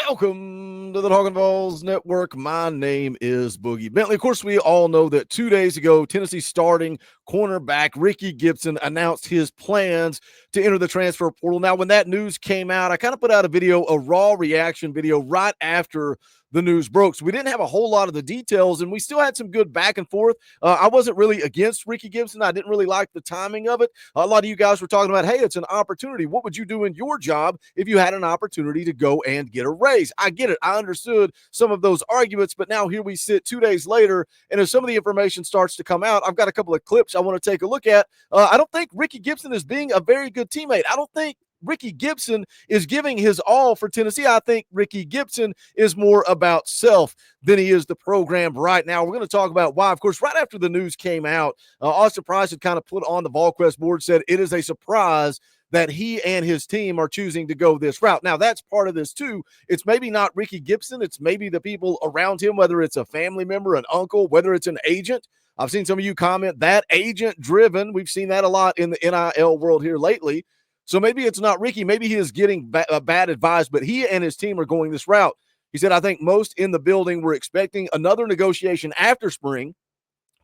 Welcome to the Talkin VAWLS Network. My name is Boogie Bentley. Of course, we all know that 2 days ago, Tennessee starting cornerback Ricky Gibson announced his plans to enter the transfer portal. Now, when that news came out, I kind of put out a raw reaction video right after the news broke. So we didn't have a whole lot of the details, and we still had some good back and forth. I wasn't really against Ricky Gibson. I didn't really like the timing of it. A lot of you guys were talking about, hey, it's an opportunity. What would you do in your job if you had an opportunity to go and get a raise? I get it. I understood some of those arguments, but now here we sit 2 days later, and as some of the information starts to come out, I've got a couple of clips I want to take a look at. I don't think Ricky Gibson is being a very good teammate. I don't think Ricky Gibson is giving his all for Tennessee. I think Ricky Gibson is more about self than he is the program right now. We're going to talk about why. Of course, right after the news came out, Austin Price had kind of put on the VolQuest board, said it is a surprise that he and his team are choosing to go this route. Now, that's part of this too. It's maybe not Ricky Gibson. It's maybe the people around him, whether it's a family member, an uncle, whether it's an agent. I've seen some of you comment that agent driven. We've seen that a lot in the NIL world here lately. So maybe it's not Ricky. Maybe he is getting bad advice, but he and his team are going this route. He said, I think most in the building were expecting another negotiation after spring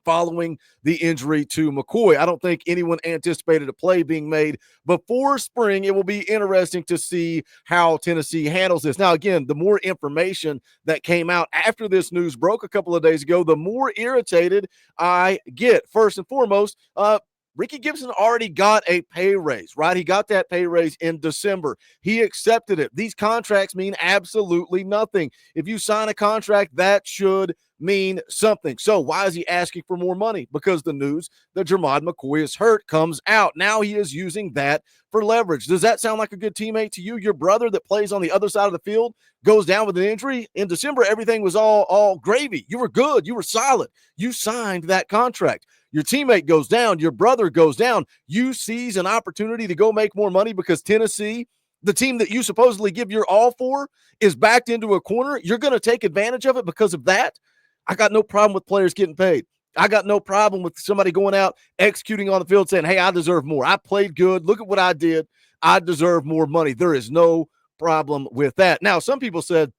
following the injury to McCoy. I don't think anyone anticipated a play being made before spring. It will be interesting to see how Tennessee handles this. Now, again, the more information that came out after this news broke a couple of days ago, the more irritated I get. First and foremost, Ricky Gibson already got a pay raise, right? He got that pay raise in December. He accepted it. These contracts mean absolutely nothing. If you sign a contract, that should mean something. So why is he asking for more money? Because the news that Jermod McCoy is hurt comes out. Now he is using that for leverage. Does that sound like a good teammate to you? Your brother that plays on the other side of the field goes down with an injury. In December, everything was all gravy. You were good. You were solid. You signed that contract. Your teammate goes down. Your brother goes down. You seize an opportunity to go make more money because Tennessee, the team that you supposedly give your all for, is backed into a corner. You're going to take advantage of it because of that. I got no problem with players getting paid. I got no problem with somebody going out, executing on the field, saying, hey, I deserve more. I played good. Look at what I did. I deserve more money. There is no problem with that. Now, some people said,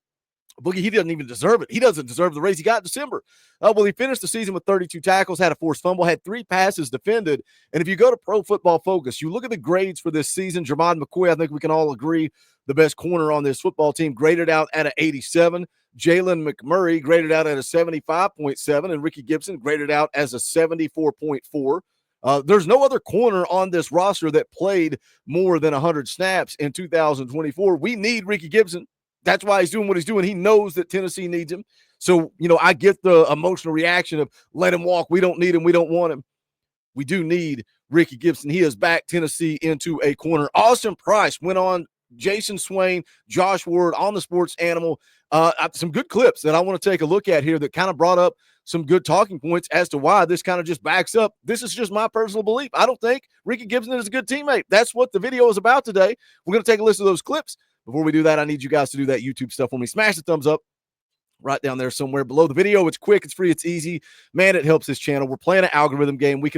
Boogie, he doesn't even deserve it. He doesn't deserve the raise he got in December. Well, he finished the season with 32 tackles, had a forced fumble, had 3 passes defended. And if you go to Pro Football Focus, you look at the grades for this season, Jermod McCoy, I think we can all agree, the best corner on this football team, graded out at an 87. Jalen McMurray graded out at a 75.7, and Ricky Gibson graded out as a 74.4. There's no other corner on this roster that played more than 100 snaps in 2024. We need Ricky Gibson. That's why he's doing what he's doing. He knows that Tennessee needs him. So, I get the emotional reaction of let him walk. We don't need him. We don't want him. We do need Ricky Gibson. He has backed Tennessee into a corner. Austin Price went on Jason Swain, Josh Ward on the Sports Animal. Some good clips that I want to take a look at here that kind of brought up some good talking points as to why this kind of just backs up. This is just my personal belief. I don't think Ricky Gibson is a good teammate. That's what the video is about today. We're going to take a listen to those clips. Before we do that, I need you guys to do that YouTube stuff for me. Smash the thumbs up right down there somewhere below the video. It's quick, it's free, it's easy. Man, it helps this channel. We're playing an algorithm game. We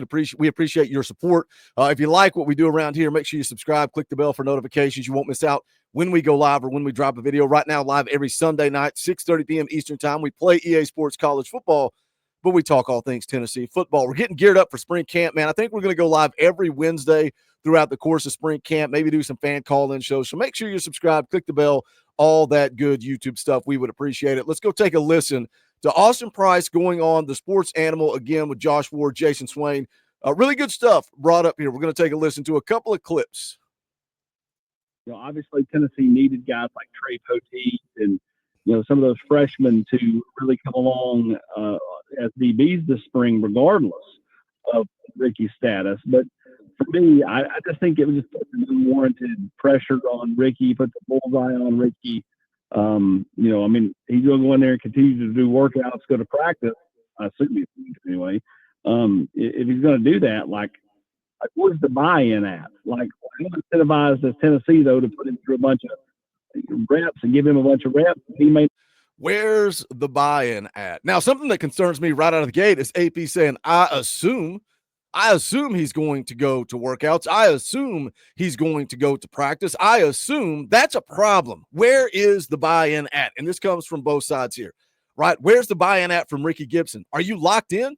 appreciate your support. If you like what we do around here, make sure you subscribe, click the bell for notifications. You won't miss out when we go live or when we drop a video. Right now, live every Sunday night, 6:30 p.m. Eastern time. We play EA Sports College Football, but we talk all things Tennessee football. We're getting geared up for spring camp, man. I think we're going to go live every Wednesday throughout the course of spring camp, maybe do some fan call-in shows. So make sure you're subscribed, click the bell, all that good YouTube stuff. We would appreciate it. Let's go take a listen to Austin Price going on the Sports Animal again with Josh Ward, Jason Swain. Really good stuff brought up here. We're going to take a listen to a couple of clips. Obviously Tennessee needed guys like Trey Poteet and, some of those freshmen to really come along as DBs this spring, regardless of Ricky's status. But for me, I just think it was just unwarranted pressure on Ricky, put the bullseye on Ricky. He's going to go in there and continue to do workouts, go to practice. I assume he's going to anyway. If he's going to do that, where's the buy-in at? How incentivized is Tennessee, though, to put him through a bunch of reps and give him a bunch of reps? He may. Where's the buy-in at? Now, something that concerns me right out of the gate is AP saying, I assume I assume he's going to go to workouts. I assume he's going to go to practice. I assume that's a problem. Where is the buy-in at? And this comes from both sides here, right? Where's the buy-in at from Ricky Gibson? Are you locked in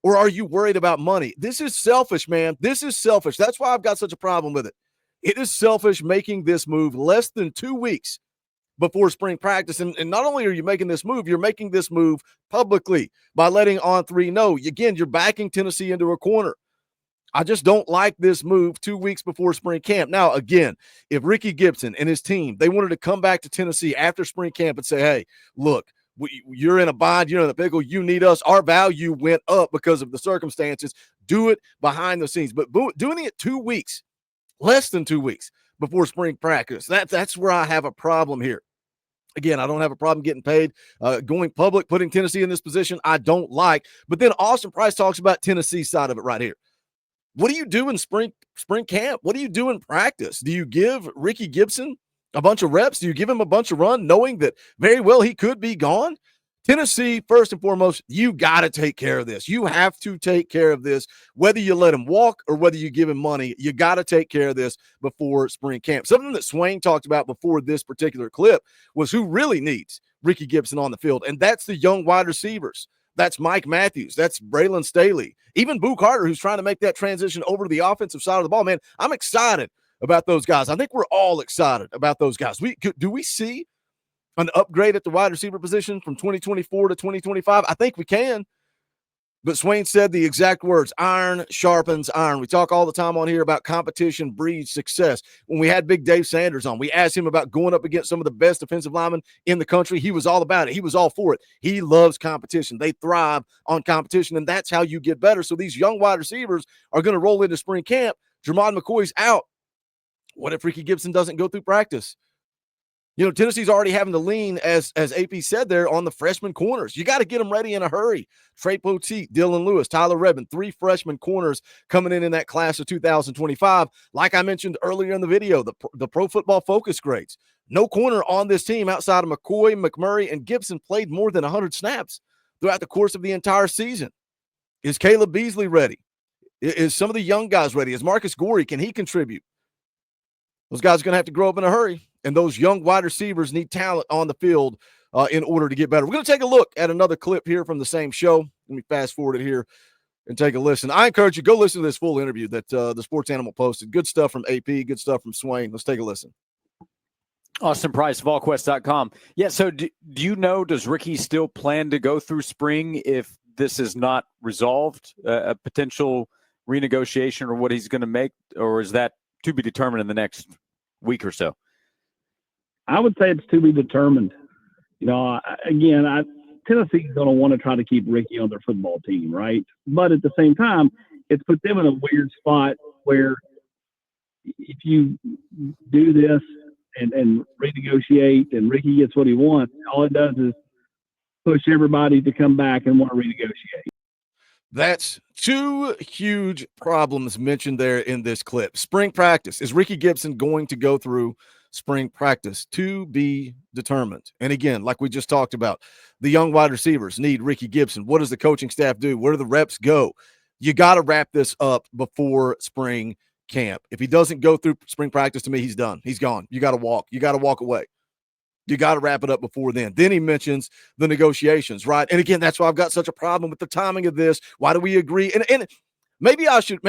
or are you worried about money? This is selfish, man. This is selfish. That's why I've got such a problem with it. It is selfish making this move less than 2 weeks before spring practice. And not only are you making this move, you're making this move publicly by letting On3 know. Again, you're backing Tennessee into a corner. I just don't like this move 2 weeks before spring camp. Now, again, if Ricky Gibson and his team, they wanted to come back to Tennessee after spring camp and say, hey, look, you're in a bind, you're in a pickle, you need us. Our value went up because of the circumstances. Do it behind the scenes. But doing it 2 weeks, less than 2 weeks before spring practice, that's where I have a problem here. Again, I don't have a problem getting paid. Going public, putting Tennessee in this position, I don't like. But then Austin Price talks about Tennessee's side of it right here. What do you do in spring camp? What do you do in practice? Do you give Ricky Gibson a bunch of reps? Do you give him a bunch of run, knowing that very well he could be gone? Tennessee, first and foremost, you got to take care of this. You have to take care of this, whether you let him walk or whether you give him money. You got to take care of this before spring camp. Something that Swain talked about before this particular clip was who really needs Ricky Gibson on the field, and that's the young wide receivers. That's Mike Matthews. That's Braylon Staley. Even Boo Carter, who's trying to make that transition over to the offensive side of the ball. Man, I'm excited about those guys. I think we're all excited about those guys. Do we see an upgrade at the wide receiver position from 2024 to 2025? I think we can. But Swain said the exact words, iron sharpens iron. We talk all the time on here about competition breeds success. When we had Big Dave Sanders on, we asked him about going up against some of the best defensive linemen in the country. He was all about it. He was all for it. He loves competition. They thrive on competition, and that's how you get better. So these young wide receivers are going to roll into spring camp. Jermod McCoy's out. What if Ricky Gibson doesn't go through practice? You know, Tennessee's already having to lean, as AP said there, on the freshman corners. You got to get them ready in a hurry. Trey Poteet, Dylan Lewis, Tyler Redmond, 3 freshman corners coming in that class of 2025. Like I mentioned earlier in the video, the Pro Football Focus grades. No corner on this team outside of McCoy, McMurray, and Gibson played more than 100 snaps throughout the course of the entire season. Is Caleb Beasley ready? Is some of the young guys ready? Is Marcus Gorey, can he contribute? Those guys are going to have to grow up in a hurry. And those young wide receivers need talent on the field in order to get better. We're going to take a look at another clip here from the same show. Let me fast forward it here and take a listen. I encourage you, go listen to this full interview that the Sports Animal posted. Good stuff from AP, good stuff from Swain. Let's take a listen. Austin Price, VolQuest.com. Yeah, so do you know, does Ricky still plan to go through spring if this is not resolved, a potential renegotiation or what he's going to make, or is that to be determined in the next week or so? I would say it's to be determined. You know, Tennessee's going to want to try to keep Ricky on their football team, right? But at the same time, it's put them in a weird spot where if you do this and renegotiate and Ricky gets what he wants, all it does is push everybody to come back and want to renegotiate. That's 2 huge problems mentioned there in this clip. Spring practice. Is Ricky Gibson going to go through spring practice? To be determined. And again, like we just talked about, the young wide receivers need Ricky Gibson. What does the coaching staff do? Where do the reps go? You got to wrap this up before spring camp. If he doesn't go through spring practice, to me, he's done. He's gone. You got to walk. You got to walk away. You got to wrap it up before then. Then he mentions the negotiations, right? And again, that's why I've got such a problem with the timing of this. Why do we agree? And maybe I should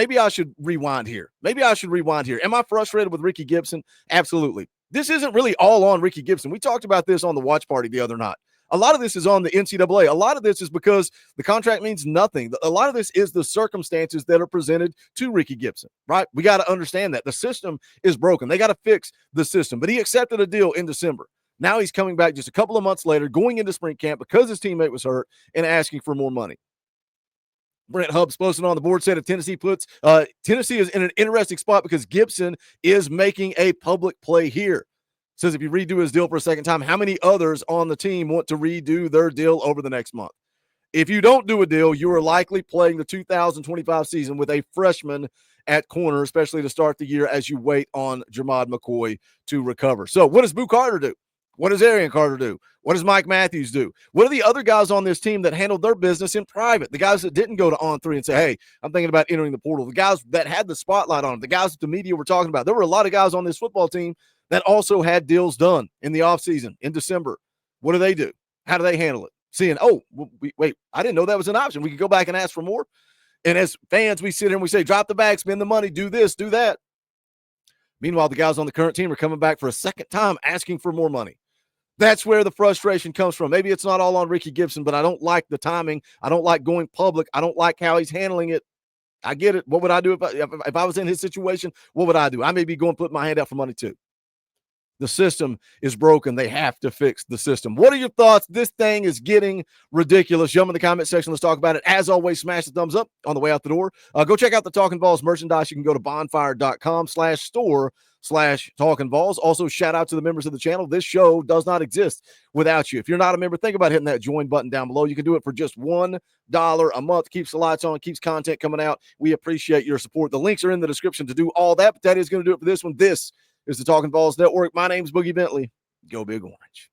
rewind here. Am I frustrated with Ricky Gibson? Absolutely. This isn't really all on Ricky Gibson. We talked about this on the watch party the other night. A lot of this is on the NCAA. A lot of this is because the contract means nothing. A lot of this is the circumstances that are presented to Ricky Gibson, right? We got to understand that. The system is broken. They got to fix the system. But he accepted a deal in December. Now he's coming back just a couple of months later, going into spring camp because his teammate was hurt and asking for more money. Brent Hubbs posted on the board said if Tennessee is in an interesting spot because Gibson is making a public play here. Says if you redo his deal for a second time, how many others on the team want to redo their deal over the next month? If you don't do a deal, you are likely playing the 2025 season with a freshman at corner, especially to start the year as you wait on Jermod McCoy to recover. So what does Boo Carter do? What does Arian Carter do? What does Mike Matthews do? What are the other guys on this team that handled their business in private? The guys that didn't go to On3 and say, hey, I'm thinking about entering the portal. The guys that had the spotlight on them, the guys that the media were talking about. There were a lot of guys on this football team that also had deals done in the offseason in December. What do? How do they handle it? Seeing, wait, I didn't know that was an option. We could go back and ask for more. And as fans, we sit here and we say, drop the bag, spend the money, do this, do that. Meanwhile, the guys on the current team are coming back for a second time asking for more money. That's where the frustration comes from. Maybe it's not all on Ricky Gibson, but I don't like the timing. I don't like going public. I don't like how he's handling it. I get it. What would I do if I was in his situation? What would I do? I may be going to put my hand out for money too. The system is broken. They have to fix the system. What are your thoughts? This thing is getting ridiculous. Jump in the comment section. Let's talk about it. As always, smash the thumbs up on the way out the door. Go check out the Talkin VAWLS merchandise. You can go to bonfire.com/store/Talkin VAWLS. Also, shout out to the members of the channel. This show does not exist without you. If you're not a member, think about hitting that join button down below. You can do it for just $1 a month. Keeps the lights on, keeps content coming out. We appreciate your support. The links are in the description to do all that, but that is going to do it for this one. This is the Talkin VAWLS Network. My name's Boogie Bentley. Go Big Orange.